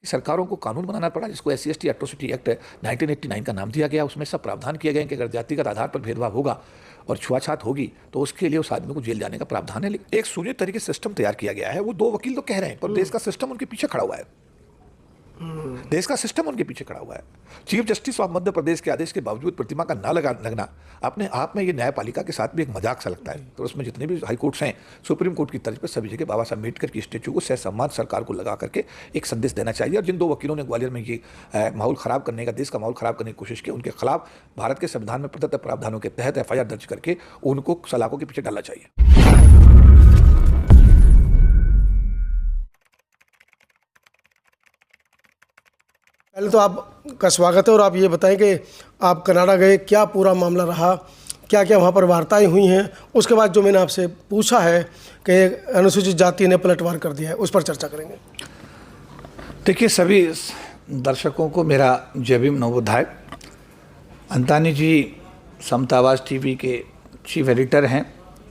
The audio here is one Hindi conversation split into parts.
सरकारों को कानून बनाना पड़ा जिसको SC/ST एट्रोसिटी एक्ट 1989 का नाम दिया गया। उसमें सब प्रावधान किए गए कि अगर जातिगत आधार पर भेदभाव होगा और छुआछात होगी तो उसके लिए उस आदमी को जेल जाने का प्रावधान है। लेकिन एक सुनियोजित तरीके से सिस्टम तैयार किया गया है। वो दो वकील तो कह रहे हैं पर देश का सिस्टम उनके पीछे खड़ा हुआ है। देश का सिस्टम उनके पीछे खड़ा हुआ है। Chief justice of Madhya Pradesh के आदेश के बावजूद प्रतिमा का ना लगना अपने आप में ये न्यायपालिका के साथ भी एक मजाक सा लगता है। तो उसमें जितने भी हाई कोर्ट्स हैं, सुप्रीम कोर्ट की तर्ज पर सभी जगह बाबा साहब अम्बेडकर की स्टेचू को सहसम्मान सरकार को लगा करके एक संदेश देना चाहिए। और जिन दो वकीलों ने ग्वालियर में ये माहौल खराब करने का, देश का माहौल खराब करने की कोशिश की, उनके खिलाफ भारत के संविधान में प्रदत्त प्रावधानों के तहत FIR दर्ज करके उनको सलाखों के पीछे डालना चाहिए। पहले तो आपका स्वागत है और आप ये बताएं कि आप कनाडा गए, क्या पूरा मामला रहा, क्या क्या वहाँ पर वार्ताएं हुई हैं। उसके बाद जो मैंने आपसे पूछा है कि अनुसूचित जाति ने पलटवार कर दिया है, उस पर चर्चा करेंगे। देखिए, सभी दर्शकों को मेरा जय भीम नवोदय। अंतानी जी समता आवाज़ TV के चीफ एडिटर हैं।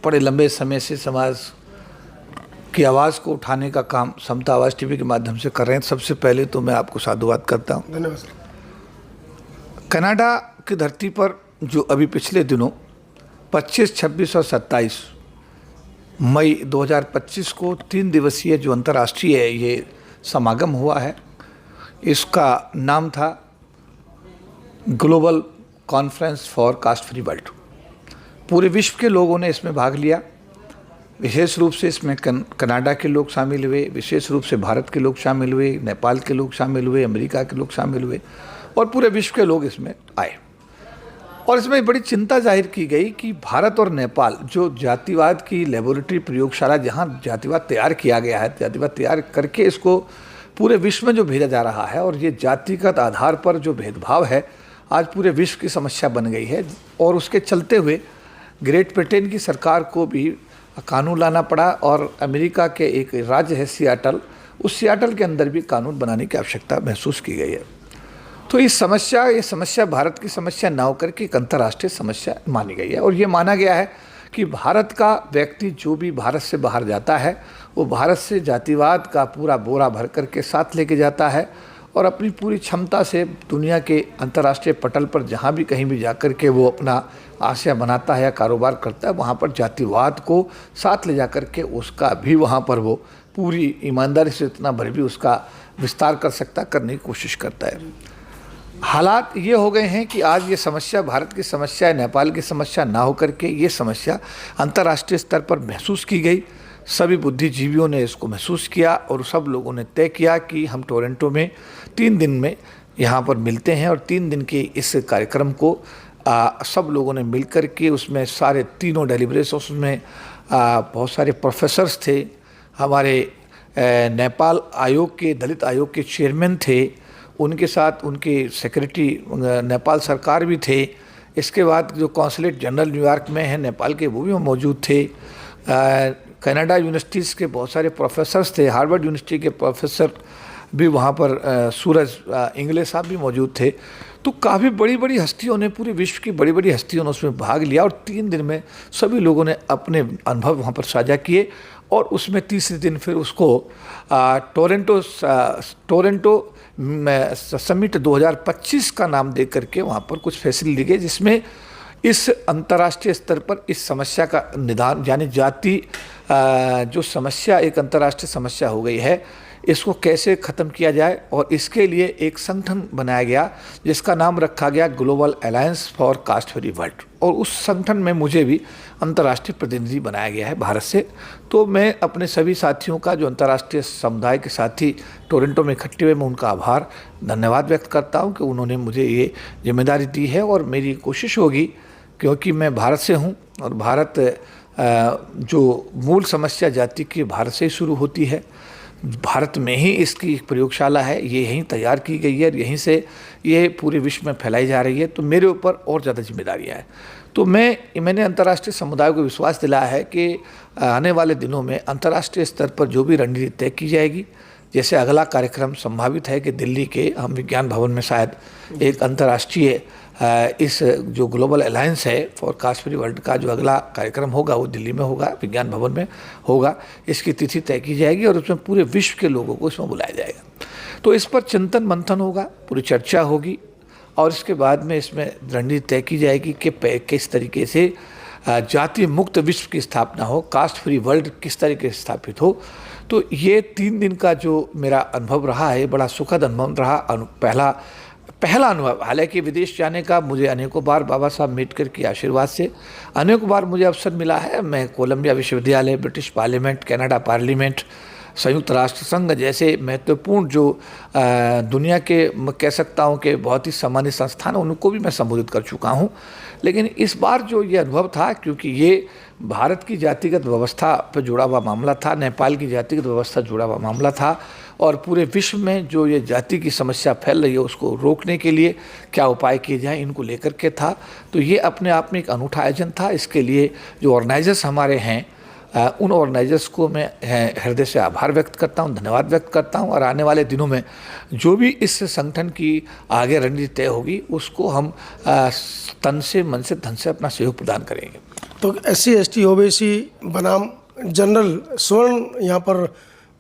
बड़े लंबे समय से समाज की आवाज़ को उठाने का काम समता आवाज़ TV के माध्यम से कर रहे हैं। सबसे पहले तो मैं आपको साधुवाद करता हूँ। धन्यवाद सर। कनाडा की धरती पर जो अभी पिछले दिनों 25, 26 और 27 मई 2025 को 3 दिवसीय जो अंतर्राष्ट्रीय ये समागम हुआ है, इसका नाम था global conference for caste free world. पूरे विश्व के लोगों ने इसमें भाग लिया। विशेष रूप से इसमें कनाडा के लोग शामिल हुए, विशेष रूप से भारत के लोग शामिल हुए, नेपाल के लोग शामिल हुए, अमेरिका के लोग शामिल हुए और पूरे विश्व के लोग इसमें आए। और इसमें बड़ी चिंता जाहिर की गई कि भारत और नेपाल जो जातिवाद की लेबोरेटरी प्रयोगशाला, जहां जातिवाद तैयार किया गया है, जातिवाद तैयार करके इसको पूरे विश्व में जो भेजा जा रहा है, और ये जातिगत आधार पर जो भेदभाव है आज पूरे विश्व की समस्या बन गई है। और उसके चलते हुए ग्रेट ब्रिटेन की सरकार को भी कानून लाना पड़ा और अमेरिका के एक राज्य है सियाटल, उस सियाटल के अंदर भी कानून बनाने की आवश्यकता महसूस की गई है। तो ये समस्या भारत की समस्या ना होकर के एक अंतर्राष्ट्रीय समस्या मानी गई है। और ये माना गया है कि भारत का व्यक्ति जो भी भारत से बाहर जाता है वो भारत से जातिवाद का पूरा बोरा भर करके साथ लेके जाता है और अपनी पूरी क्षमता से दुनिया के अंतर्राष्ट्रीय पटल पर जहाँ भी कहीं भी जाकर के वो अपना आशय बनाता है या कारोबार करता है, वहाँ पर जातिवाद को साथ ले जाकर के उसका भी वहाँ पर वो पूरी ईमानदारी से इतना भर भी उसका विस्तार करने की कोशिश करता है। हालात ये हो गए हैं कि आज ये समस्या भारत की समस्या है, नेपाल की समस्या ना होकर के ये समस्या अंतर्राष्ट्रीय स्तर पर महसूस की गई। सभी बुद्धिजीवियों ने इसको महसूस किया और सब लोगों ने तय किया कि हम टोरंटो में 3 दिन में यहाँ पर मिलते हैं और 3 दिन के इस कार्यक्रम को सब लोगों ने मिलकर के उसमें सारे तीनों डेलिब्रेशंस में बहुत सारे प्रोफेसर्स थे, हमारे नेपाल आयोग के, दलित आयोग के चेयरमैन थे, उनके साथ उनके सेक्रेटरी नेपाल सरकार भी थे। इसके बाद जो कॉन्सुलेट जनरल न्यूयॉर्क में है नेपाल के, वो भी मौजूद थे। कनाडा यूनिवर्सिटीज़ के बहुत सारे प्रोफेसर्स थे, हार्वर्ड यूनिवर्सिटी के प्रोफेसर भी वहाँ पर सूरज इंग्ले साहब भी मौजूद थे। तो काफ़ी बड़ी बड़ी हस्तियों ने, पूरे विश्व की बड़ी बड़ी हस्तियों ने उसमें भाग लिया और 3 दिन में सभी लोगों ने अपने अनुभव वहाँ पर साझा किए। और उसमें तीसरे दिन फिर उसको टोरंटो समिट 2025 का नाम दे करके वहाँ पर कुछ फैसले लिए गए, जिसमें इस अंतर्राष्ट्रीय स्तर पर इस समस्या का निदान, यानी जाति जो समस्या एक अंतर्राष्ट्रीय समस्या हो गई है, इसको कैसे ख़त्म किया जाए। और इसके लिए एक संगठन बनाया गया जिसका नाम रखा गया global alliance for caste free world. और उस संगठन में मुझे भी अंतर्राष्ट्रीय प्रतिनिधि बनाया गया है भारत से। तो मैं अपने सभी साथियों का, जो अंतर्राष्ट्रीय समुदाय के साथी टोरंटो में इकट्ठे हुए, मैं उनका आभार धन्यवाद व्यक्त करता हूं कि उन्होंने मुझे ये जिम्मेदारी दी है। और मेरी कोशिश होगी, क्योंकि मैं भारत से हूँ और भारत जो मूल समस्या जाति की भारत से ही शुरू होती है, भारत में ही इसकी एक प्रयोगशाला है, ये यहीं तैयार की गई है और यहीं से ये पूरे विश्व में फैलाई जा रही है। तो मेरे ऊपर और ज़्यादा जिम्मेदारियां हैं। तो मैंने अंतर्राष्ट्रीय समुदाय को विश्वास दिलाया है कि आने वाले दिनों में अंतर्राष्ट्रीय स्तर पर जो भी रणनीति तय की जाएगी, जैसे अगला कार्यक्रम संभावित है कि दिल्ली के हम विज्ञान भवन में शायद एक अंतर्राष्ट्रीय इस जो ग्लोबल अलायंस है फॉर कास्ट फ्री वर्ल्ड का जो अगला कार्यक्रम होगा वो दिल्ली में होगा, विज्ञान भवन में होगा। इसकी तिथि तय की जाएगी और उसमें पूरे विश्व के लोगों को इसमें बुलाया जाएगा। तो इस पर चिंतन मंथन होगा, पूरी चर्चा होगी और इसके बाद में इसमें रणनीति तय की जाएगी कि किस तरीके से जाति मुक्त विश्व की स्थापना हो, कास्ट फ्री वर्ल्ड किस तरीके से स्थापित हो। तो ये 3 दिन का जो मेरा अनुभव रहा है, बड़ा सुखद अनुभव रहा। पहला अनुभव, हालांकि विदेश जाने का मुझे अनेकों बार बाबा साहब अम्बेडकर के आशीर्वाद से अनेकों बार मुझे अवसर मिला है। मैं कोलंबिया विश्वविद्यालय, ब्रिटिश पार्लियामेंट, कनाडा पार्लियामेंट, संयुक्त राष्ट्र संघ जैसे महत्वपूर्ण जो दुनिया के कह सकता हूँ कि बहुत ही सम्मानित संस्थान, उनको भी मैं संबोधित कर चुका हूँ। लेकिन इस बार जो ये अनुभव था, क्योंकि ये भारत की जातिगत व्यवस्था पर जुड़ा हुआ मामला था, नेपाल की जातिगत व्यवस्था जुड़ा हुआ मामला था और पूरे विश्व में जो ये जाति की समस्या फैल रही है उसको रोकने के लिए क्या उपाय किए जाएं, इनको लेकर के था। तो ये अपने आप में एक अनूठा आयोजन था। इसके लिए जो ऑर्गेनाइजर्स हमारे हैं, उन ऑर्गेनाइजर्स को मैं हृदय से आभार व्यक्त करता हूं, धन्यवाद व्यक्त करता हूं और आने वाले दिनों में जो भी इस संगठन की आगे रणनीति तय होगी उसको हम तन से, मन से, धन से अपना सहयोग प्रदान करेंगे। तो SC ST OBC बनाम जनरल स्वर्ण यहाँ पर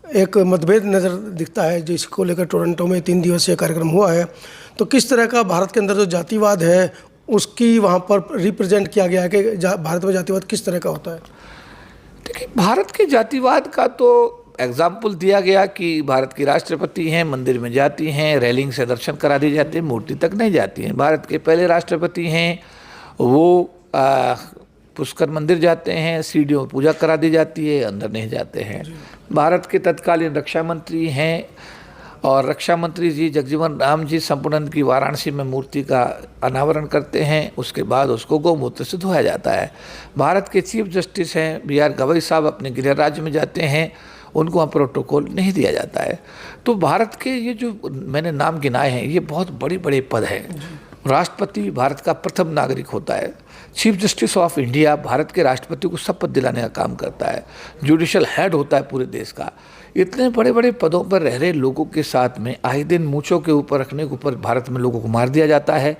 एक मतभेद नज़र दिखता है, जिसको लेकर टोरंटो में 3 दिवसीय कार्यक्रम हुआ है। तो किस तरह का भारत के अंदर जो जातिवाद है उसकी वहाँ पर रिप्रेजेंट किया गया है कि भारत में जातिवाद किस तरह का होता है? देखिए, भारत के जातिवाद का तो एग्जाम्पल दिया गया कि भारत की राष्ट्रपति हैं, मंदिर में जाती हैं, रेलिंग से दर्शन करा दी जाते हैं, मूर्ति तक नहीं जाती हैं। भारत के पहले राष्ट्रपति हैं, वो पुष्कर मंदिर जाते हैं, सीढ़ियों में पूजा करा दी जाती है, अंदर नहीं जाते हैं। भारत के तत्कालीन रक्षा मंत्री हैं और रक्षा मंत्री जी जगजीवन राम जी संपूर्णानंद की वाराणसी में मूर्ति का अनावरण करते हैं, उसके बाद उसको गौमूत्र से धोया जाता है। भारत के चीफ जस्टिस हैं BR गवई साहब, अपने गृह राज्य में जाते हैं, उनको वहाँ प्रोटोकॉल नहीं दिया जाता है। तो भारत के ये जो मैंने नाम गिनाए हैं, ये बहुत बड़े बड़े पद हैं। राष्ट्रपति भारत का प्रथम नागरिक होता है। Chief justice of India Bharat के राष्ट्रपति को शपथ दिलाने का काम करता है। जुडिशल हेड होता है पूरे देश का। इतने बड़े बड़े पदों पर रह रहे लोगों के साथ में आए दिन मूँछों के ऊपर रखने के ऊपर भारत में लोगों को मार दिया जाता है।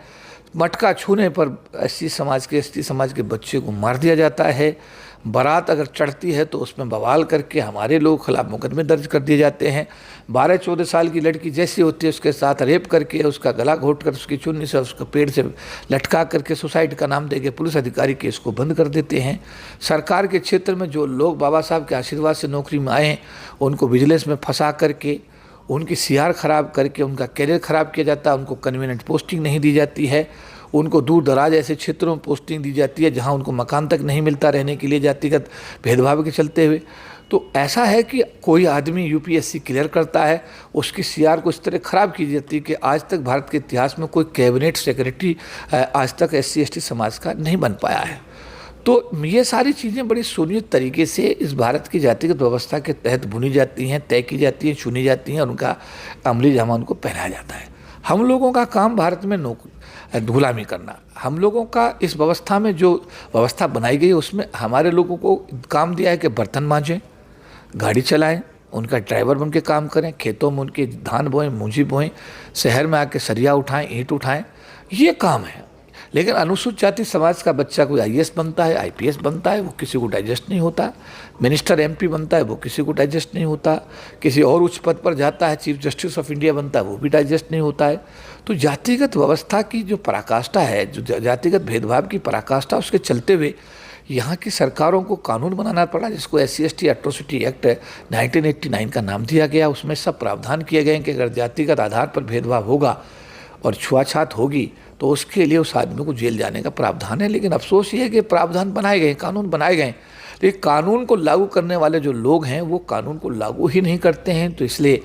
मटका छूने पर SC समाज के बच्चे को मार दिया जाता है। बारात अगर चढ़ती है तो उसमें बवाल करके हमारे लोगों के खिलाफ मुकदमे दर्ज कर दिए जाते हैं। 12-14 साल की लड़की जैसी होती है उसके साथ रेप करके, उसका गला घोट कर, उसकी चुन्नी से, उसको पेड़ से लटका करके सुसाइड का नाम देके पुलिस अधिकारी केस को बंद कर देते हैं। सरकार के क्षेत्र में जो लोग बाबा साहब के आशीर्वाद से नौकरी में आए हैं उनको विजिलेंस में फंसा करके, उनकी CR खराब करके उनका करियर ख़राब किया जाता है। उनको कन्वीनियंट पोस्टिंग नहीं दी जाती है, उनको दूर दराज ऐसे क्षेत्रों में पोस्टिंग दी जाती है जहां उनको मकान तक नहीं मिलता रहने के लिए, जातिगत भेदभाव के चलते हुए। तो ऐसा है कि कोई आदमी UPSC क्लियर करता है, उसकी CR को इस तरह ख़राब की जाती है कि आज तक भारत के इतिहास में कोई कैबिनेट सेक्रेटरी आज तक SC ST समाज का नहीं बन पाया है। तो ये सारी चीज़ें बड़ी सुनियोजित तरीके से इस भारत की जातिगत व्यवस्था के तहत बुनी जाती हैं, तय की जाती हैं, चुनी जाती हैं और उनका अमली जामा उनको पहनाया जाता है। हम लोगों का काम भारत में गुलामी करना, हम लोगों का इस व्यवस्था में जो व्यवस्था बनाई गई है उसमें हमारे लोगों को काम दिया है कि बर्तन मांजें, गाड़ी चलाएं, उनका ड्राइवर बन के काम करें, खेतों में उनके धान बोएं, मूंजी बोएं, शहर में आके सरिया उठाएं, ईंट उठाएं, ये काम है। लेकिन अनुसूचित जाति समाज का बच्चा कोई IAS बनता है, IPS बनता है, वो किसी को डाइजेस्ट नहीं होता। मिनिस्टर MP बनता है, वो किसी को डाइजेस्ट नहीं होता। किसी और उच्च पद पर जाता है, चीफ जस्टिस ऑफ इंडिया बनता है, वो भी डाइजेस्ट नहीं होता है। तो जातिगत व्यवस्था की जो पराकाष्ठा है, जो जातिगत भेदभाव की पराकाष्ठा, उसके चलते हुए यहाँ की सरकारों को कानून बनाना पड़ा, जिसको SC ST एट्रोसिटी एक्ट 1989 का नाम दिया गया। उसमें सब प्रावधान किए गए कि अगर जातिगत आधार पर भेदभाव होगा और छुआछात होगी तो उसके लिए उस आदमी को जेल जाने का प्रावधान है। लेकिन अफसोस ये है कि प्रावधान बनाए गए, कानून बनाए गए, लेकिन कानून को लागू करने वाले जो लोग हैं वो कानून को लागू ही नहीं करते हैं। तो इसलिए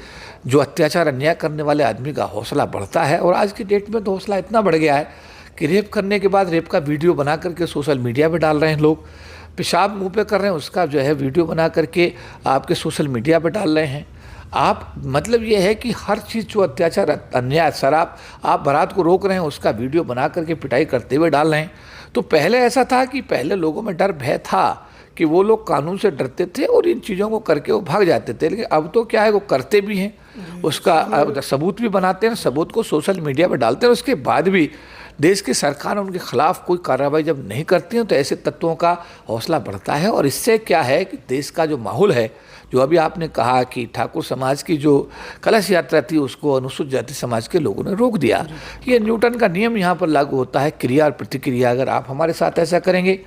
जो अत्याचार अन्याय करने वाले आदमी का हौसला बढ़ता है। और आज की डेट में तो हौसला इतना बढ़ गया है कि रेप करने के बाद रेप का वीडियो बना करके सोशल मीडिया पे डाल रहे हैं लोग, पेशाब मुँह पे कर रहे हैं उसका जो है वीडियो बना करके आपके सोशल मीडिया पर डाल रहे हैं। आप मतलब ये है कि हर चीज़ जो अत्याचार, अन्याय, शराब, आप बारात को रोक रहे हैं उसका वीडियो बना करके पिटाई करते हुए डाल रहे हैं। तो पहले ऐसा था कि पहले लोगों में डर भय था कि वो लोग कानून से डरते थे और इन चीज़ों को करके वो भाग जाते थे। लेकिन अब तो क्या है, वो करते भी हैं, उसका सबूत भी बनाते हैं, सबूत को सोशल मीडिया पर डालते हैं, उसके बाद भी देश की सरकार उनके खिलाफ कोई कार्रवाई जब नहीं करती है तो ऐसे तत्वों का हौसला बढ़ता है। और इससे क्या है कि देश का जो माहौल है, जो अभी आपने कहा कि ठाकुर समाज की जो कलश यात्रा थी उसको अनुसूचित जाति समाज के लोगों ने रोक दिया। ये न्यूटन का नियम यहाँ पर लागू होता है, क्रिया और प्रतिक्रिया। अगर आप हमारे साथ ऐसा करेंगे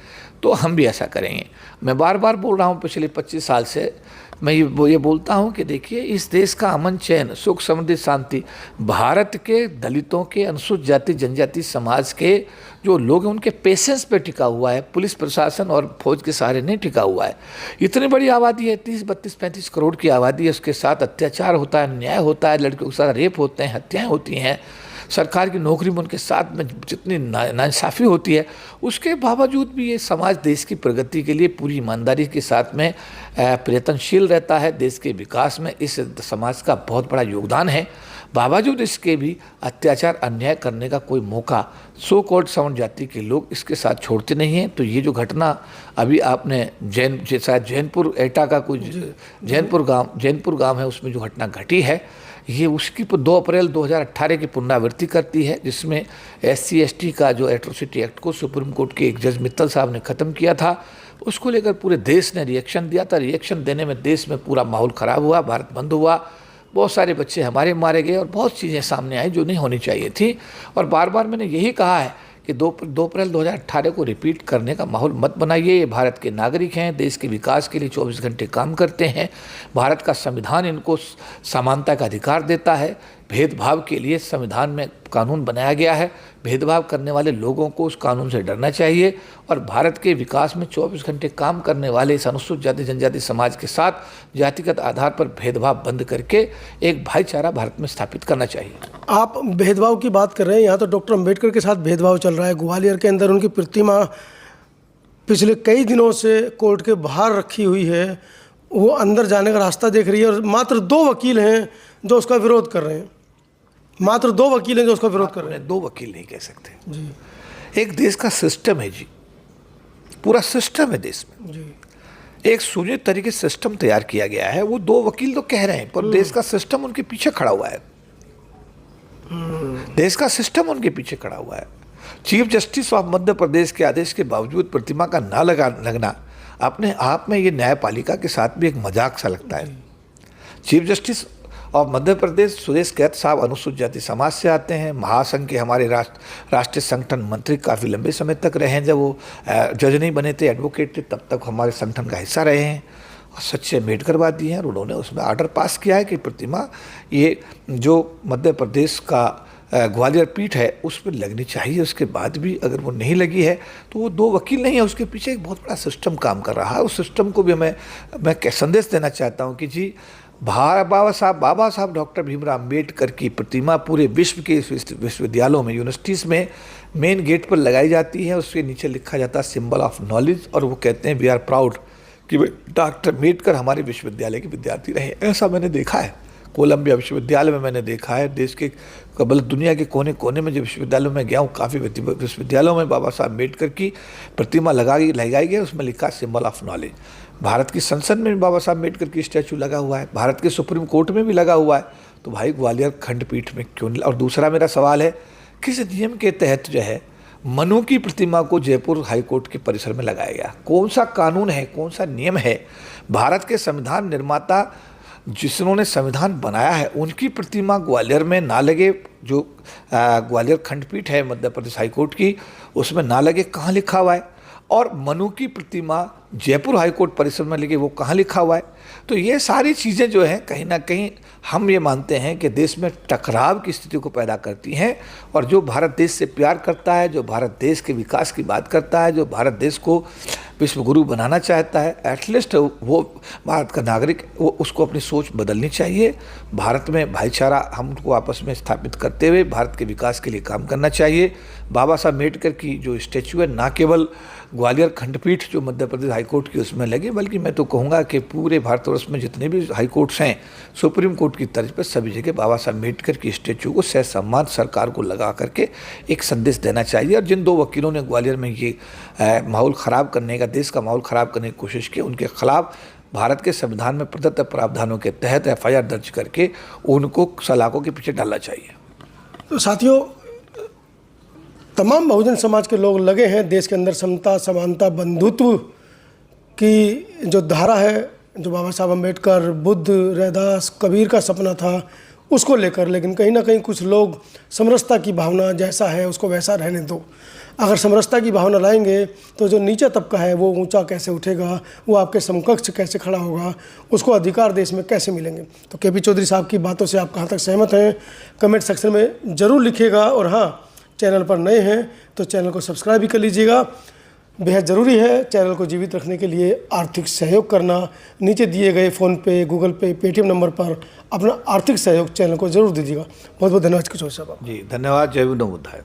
तो हम भी ऐसा करेंगे। मैं बार बार बोल रहा हूँ, पिछले 25 साल से मैं ये बोलता हूँ कि देखिए, इस देश का अमन चैन, सुख समृद्धि शांति भारत के दलितों के, अनुसूचित जाति जनजाति समाज के जो लोग हैं उनके पेशेंस पे टिका हुआ है। पुलिस प्रशासन और फौज के सहारे नहीं टिका हुआ है। इतनी बड़ी आबादी है, 30, 32, 35 करोड़ की आबादी है, उसके साथ अत्याचार होता है, अन्याय होता है, लड़कियों के साथ रेप होते हैं, हत्याएँ होती हैं, सरकार की नौकरी में उनके साथ में जितनी नाइंसाफ़ी होती है, उसके बावजूद भी ये समाज देश की प्रगति के लिए पूरी ईमानदारी के साथ में प्रयत्नशील रहता है। देश के विकास में इस समाज का बहुत बड़ा योगदान है। बावजूद इसके भी अत्याचार अन्याय करने का कोई मौका सो कॉल्ड सवर्ण जाति के लोग इसके साथ छोड़ते नहीं हैं। तो ये जो घटना अभी आपने शायद जैनपुर एटा का कुछ जैनपुर गांव है, उसमें जो घटना घटी है, ये उसकी 2 अप्रैल 2018 की पुनरावृत्ति करती है, जिसमें SC ST का जो एट्रोसिटी एक्ट को सुप्रीम कोर्ट के एक जज मित्तल साहब ने ख़त्म किया था। उसको लेकर पूरे देश ने रिएक्शन दिया था। रिएक्शन देने में देश में पूरा माहौल ख़राब हुआ, भारत बंद हुआ, बहुत सारे बच्चे हमारे मारे गए और बहुत चीज़ें सामने आई जो नहीं होनी चाहिए थी। और बार बार मैंने यही कहा है कि 2 अप्रैल 2018 को रिपीट करने का माहौल मत बनाइए। ये भारत के नागरिक हैं, देश के विकास के लिए 24 घंटे काम करते हैं। भारत का संविधान इनको समानता का अधिकार देता है। भेदभाव के लिए संविधान में कानून बनाया गया है। भेदभाव करने वाले लोगों को उस कानून से डरना चाहिए। और भारत के विकास में 24 घंटे काम करने वाले इस अनुसूचित जाति जनजाति समाज के साथ जातिगत आधार पर भेदभाव बंद करके एक भाईचारा भारत में स्थापित करना चाहिए। आप भेदभाव की बात कर रहे हैं, यहाँ तो डॉक्टर अम्बेडकर के साथ भेदभाव चल रहा है। ग्वालियर के अंदर उनकी प्रतिमा पिछले कई दिनों से कोर्ट के बाहर रखी हुई है, वो अंदर जाने का रास्ता देख रही है और मात्र 2 वकील हैं जो उसका विरोध कर रहे हैं। मात्र 2 वकील हैं जो उसका विरोध कर रहे हैं। 2 वकील नहीं कह सकते जी। एक देश का सिस्टम है जी, पूरा सिस्टम है देश में जी। एक सुनियोजित तरीके से सिस्टम तैयार किया गया है। वो 2 वकील तो कह रहे हैं, पर देश का सिस्टम उनके पीछे खड़ा हुआ है। देश का सिस्टम उनके पीछे खड़ा हुआ है। Chief justice of Madhya Pradesh के आदेश के बावजूद प्रतिमा का ना लगना अपने आप में ये न्यायपालिका के साथ भी एक मजाक सा लगता है। चीफ जस्टिस और मध्य प्रदेश सुरेश कैत साहब अनुसूचित जाति समाज से आते हैं। महासंघ के हमारे राष्ट्रीय संगठन मंत्री काफ़ी लंबे समय तक रहे हैं। जब वो जज नहीं बने थे, एडवोकेट थे, तब तक हमारे संगठन का हिस्सा रहे हैं और सच्चे अम्बेडकरवादी हैं। और उन्होंने उसमें आर्डर पास किया है कि प्रतिमा ये जो मध्य प्रदेश का ग्वालियर पीठ है उस पर लगनी चाहिए। उसके बाद भी अगर वो नहीं लगी है तो वो 2 वकील नहीं है, उसके पीछे एक बहुत बड़ा सिस्टम काम कर रहा है। उस सिस्टम को भी मैं संदेश देना चाहता हूँ कि जी, बाबा साहब डॉक्टर भीमराव अम्बेडकर की प्रतिमा पूरे विश्व के विश्वविद्यालयों में, यूनिवर्सिटीज़ में मेन गेट पर लगाई जाती है। उसके नीचे लिखा जाता है सिंबल ऑफ नॉलेज, और वो कहते हैं वी आर प्राउड कि डॉक्टर अम्बेडकर हमारे विश्वविद्यालय के विद्यार्थी रहे। ऐसा मैंने देखा है, कोलंबिया विश्वविद्यालय में मैंने देखा है। देश के बल्कि दुनिया के कोने कोने में जब विश्वविद्यालयों में गया हूँ, काफ़ी विश्वविद्यालयों में बाबा साहब अम्बेडकर की प्रतिमा लगाई गई, उसमें लिखा सिंबल ऑफ नॉलेज। भारत की संसद में भी बाबा साहब अम्बेडकर की स्टैचू लगा हुआ है, भारत के सुप्रीम कोर्ट में भी लगा हुआ है। तो भाई ग्वालियर खंडपीठ में क्यों नहीं? और दूसरा मेरा सवाल है, किस नियम के तहत जो है मनु की प्रतिमा को जयपुर हाईकोर्ट के परिसर में लगाया गया? कौन सा कानून है, कौन सा नियम है? भारत के संविधान निर्माता जिन्होंने संविधान बनाया है उनकी प्रतिमा ग्वालियर में ना लगे, जो ग्वालियर खंडपीठ है मध्य प्रदेश हाईकोर्ट की, उसमें ना लगे, कहाँ लिखा हुआ है? और मनु की प्रतिमा जयपुर हाईकोर्ट परिसर में लगे, वो कहाँ लिखा हुआ है? तो ये सारी चीज़ें जो हैं कहीं ना कहीं हम ये मानते हैं कि देश में टकराव की स्थिति को पैदा करती हैं। और जो भारत देश से प्यार करता है, जो भारत देश के विकास की बात करता है, जो भारत देश को विश्व गुरु बनाना चाहता है, एटलीस्ट वो भारत का नागरिक, वो उसको अपनी सोच बदलनी चाहिए। भारत में भाईचारा हमको आपस में स्थापित करते हुए भारत के विकास के लिए काम करना चाहिए। बाबा साहब अम्बेडकर की जो स्टैचू है ना केवल ग्वालियर खंडपीठ जो मध्य प्रदेश हाईकोर्ट की उसमें लगे, बल्कि मैं तो कहूँगा कि पूरे भारतवर्ष में जितने भी हाईकोर्ट्स हैं सुप्रीम कोर्ट की तर्ज पर सभी जगह बाबा साहब अम्बेडकर की स्टैचू को सह सम्मान सरकार को लगा करके एक संदेश देना चाहिए। और जिन 2 वकीलों ने ग्वालियर में ये माहौल ख़राब करने का, देश का माहौल ख़राब करने की कोशिश की, उनके खिलाफ भारत के संविधान में प्रदत्त प्रावधानों के तहत FIR दर्ज करके उनको सलाखों के पीछे डालना चाहिए। तो साथियों, तमाम बहुजन समाज के लोग लगे हैं देश के अंदर समता, समानता, बंधुत्व की जो धारा है, जो बाबा साहब अम्बेडकर, बुद्ध, रैदास, कबीर का सपना था, उसको लेकर। लेकिन कहीं ना कहीं कुछ लोग समरसता की भावना जैसा है उसको वैसा रहने दो। अगर समरसता की भावना लाएंगे तो जो नीचा तबका है वो ऊंचा कैसे उठेगा, वो आपके समकक्ष कैसे खड़ा होगा, उसको अधिकार देश में कैसे मिलेंगे। तो केपी चौधरी साहब की बातों से आप कहाँ तक सहमत हैं, कमेंट सेक्शन में ज़रूर लिखिएगा। और हाँ, चैनल पर नए हैं तो चैनल को सब्सक्राइब भी कर लीजिएगा। बेहद ज़रूरी है चैनल को जीवित रखने के लिए आर्थिक सहयोग करना। नीचे दिए गए फ़ोनपे, गूगल पे, पेटीएम नंबर पर अपना आर्थिक सहयोग चैनल को ज़रूर दीजिएगा। बहुत बहुत धन्यवाद किशोर साहब। जी धन्यवाद। जय विष्णु बुद्धाय।